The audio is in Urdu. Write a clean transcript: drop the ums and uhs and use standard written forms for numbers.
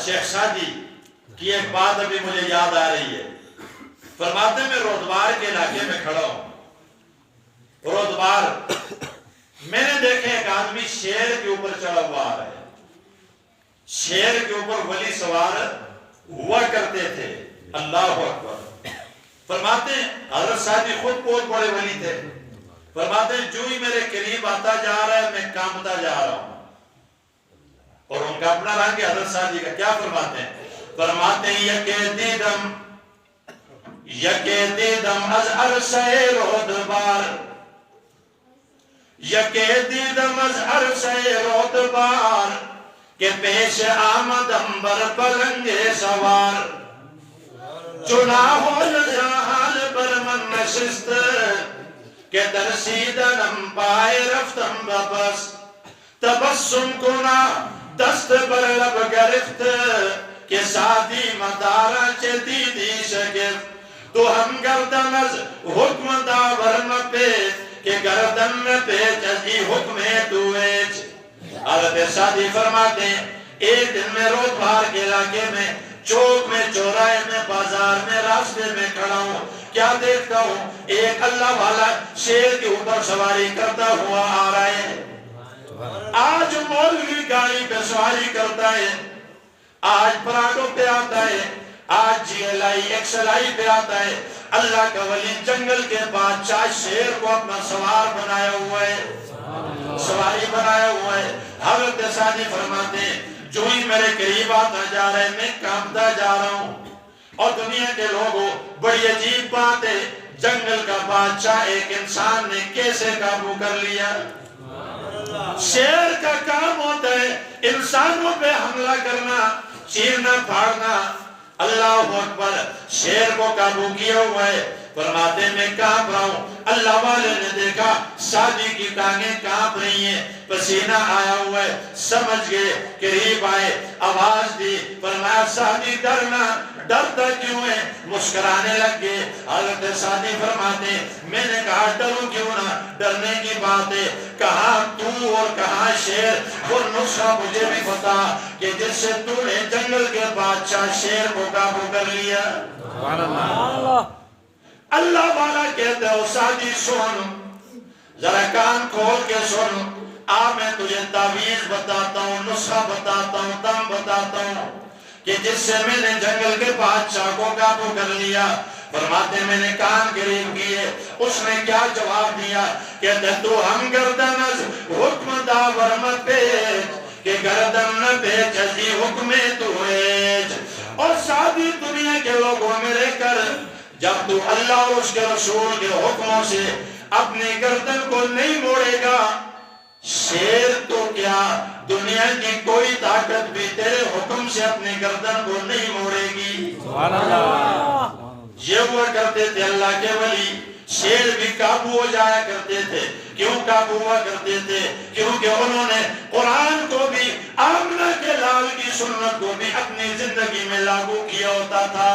شیخ سعدی کی ایک بات ابھی مجھے یاد آ رہی ہے. فرماتے میں رودبار کے علاقے میں کھڑا ہوں. رودبار میں نے دیکھے ایک آدمی شیر کے اوپر چڑھا ہوا آ رہا ہے. شیر کے اوپر ولی سوار ہوا کرتے تھے. اللہ اکبر. فرماتے ہیں حضرت سعدی خود بہت بڑے ولی تھے. فرماتے ہیں جو ہی میرے قریب آتا جا رہا ہے میں کانپتا جا رہا ہوں. اور ان کا اپنا رنگ ہے حضرت سعدی کا. کیا فرماتے ہیں؟ فرماتے ہیں یکے دیدم از عرصہ رودبار، یکے دیدم از عرصہ رودبار کہ پیش آمدم بر پلنگ سوار، چناہو لجاہال بر من نشست کہ درسیدنم پائے رفتم بپس، تبسم کنا دست بر لب گرفت کہ سادی مدارا چے دیدی شگفت، تو ہم گردن از حکم داورم پہ کہ گردن میں پیچ ازی حکم دویچ. حضرت سعدی فرماتے ہیں ایک دن میں رودبار کے علاقے میں چوک میں چوراہے میں بازار میں راستے میں کھڑا ہوں. کیا دیکھتا ہوں؟ ایک اللہ والا شیر کے اوپر سواری کرتا ہوا آ رہا ہے. آج مولوی گاڑی پہ سواری کرتا ہے، آج پراڈو پہ آتا ہے، آج جی ایلائی ایکسلائی پہ آتا ہے. اللہ کا ولی جنگل کے بادشاہ شیر کو اپنا سوار بنایا ہوا ہے، سواری بنایا ہوا ہے. حضرت سعدی فرماتے ہیں جو ہی میرے قریب آتا جا رہا ہے میں کانپتا جا رہا ہوں. اور دنیا کے لوگوں بڑی عجیب بات ہے، جنگل کا بادشاہ ایک انسان نے کیسے قابو کر لیا. شیر کا کام ہوتا ہے انسانوں پہ حملہ کرنا، چیرنا پھاڑنا. اللہ اکبر. شیر کو قابو کیا ہوا ہے. فرماتے میں کانپ رہا ہوں. اللہ والے نے دیکھا سعدی کی ٹانگیں کانپ رہی ہیں، پسینہ آیا ہوا ہے. سمجھ گئے، قریب آئے، آواز دی. فرمایا سعدی ڈرنا، ڈرتا کیوں ہے؟ مسکرانے لگ گئے. حضرت سعدی فرماتے ہیں میں نے کہا ڈروں کیوں نہ، ڈرنے کی بات ہے. کہاں تو اور کہاں شیر؟ وہ نسخہ مجھے بھی بتا کہ جس سے تو نے جنگل کے بادشاہ شیر کو قابو کر لیا. اللہ والا کہتے ہو سعدی سن، ذرا کان کھول کے سن. میں تجھے تعویذ بتاتا ہوں، نسخہ بتاتا ہوں، دم بتاتا ہوں کہ جس سے میں نے جنگل کے بادشاہ کو قابو کر لیا. فرماتے میں نے کان قریب کیے. اس نے کیا جواب دیا؟ کہتے تو ہم گردن از حکم داور مت پیچ کہ گردن نہ پیچ ازی حکم دویچ. اور سعدی دنیا کے لوگوں میرے کر، جب تو اللہ اور اس کے رسول کے حکموں سے اپنی گردن کو نہیں موڑے گا، شیر تو کیا دنیا کی کوئی طاقت بھی تیرے حکم سے اپنی گردن کو نہیں موڑے گی. سبحان اللہ. یہ ہوا کرتے تھے اللہ کے ولی. شیر بھی قابو ہو جایا کرتے تھے. کیوں قابو ہوا کرتے تھے؟ کیونکہ انہوں نے قرآن کو بھی، آمنہ کے لال کی سنت کو بھی اپنی زندگی میں لاگو کیا ہوتا تھا.